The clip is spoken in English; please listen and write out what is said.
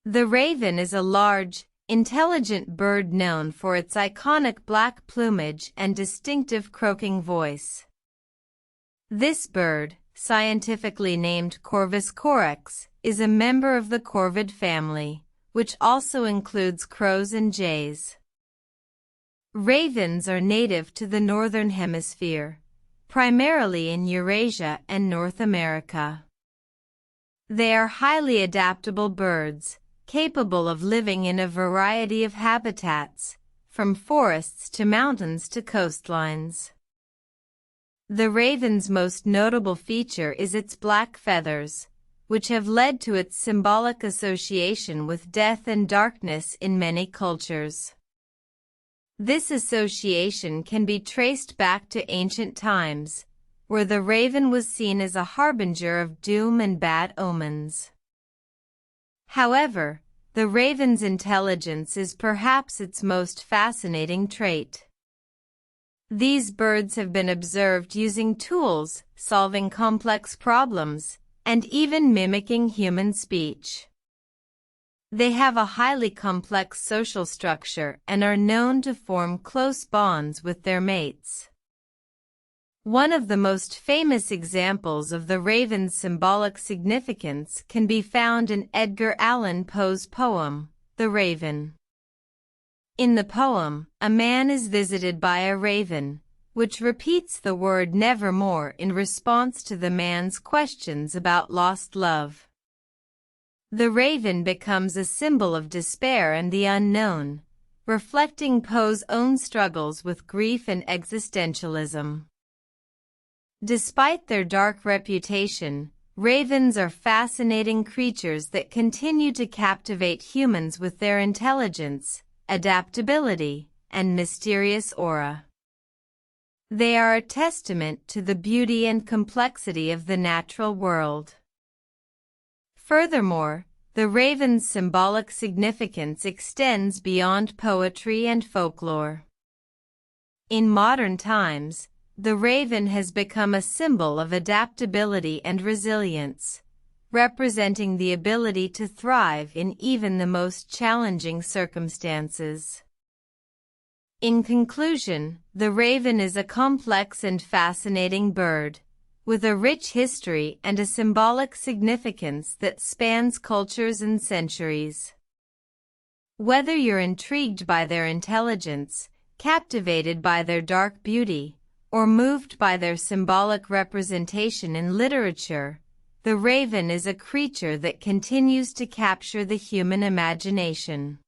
The raven is a large, intelligent bird known for its iconic black plumage and distinctive croaking voice. This bird, scientifically named Corvus corax, is a member of the corvid family, which also includes crows and jays. Ravens are native to the northern hemisphere, primarily in Eurasia and North America. They are highly adaptable birds, capable of living in a variety of habitats, from forests to mountains to coastlines. The raven's most notable feature is its black feathers, which have led to its symbolic association with death and darkness in many cultures. This association can be traced back to ancient times, where the raven was seen as a harbinger of doom and bad omens. However, the raven's intelligence is perhaps its most fascinating trait. These birds have been observed using tools, solving complex problems, and even mimicking human speech. They have a highly complex social structure and are known to form close bonds with their mates. One of the most famous examples of the raven's symbolic significance can be found in Edgar Allan Poe's poem, The Raven. In the poem, a man is visited by a raven, which repeats the word nevermore in response to the man's questions about lost love. The raven becomes a symbol of despair and the unknown, reflecting Poe's own struggles with grief and existentialism. Despite their dark reputation, ravens are fascinating creatures that continue to captivate humans with their intelligence, adaptability, and mysterious aura. They are a testament to the beauty and complexity of the natural world. Furthermore, the raven's symbolic significance extends beyond poetry and folklore. In modern times, the raven has become a symbol of adaptability and resilience, representing the ability to thrive in even the most challenging circumstances. In conclusion, the raven is a complex and fascinating bird, with a rich history and a symbolic significance that spans cultures and centuries. Whether you're intrigued by their intelligence, captivated by their dark beauty, or moved by their symbolic representation in literature, the raven is a creature that continues to capture the human imagination.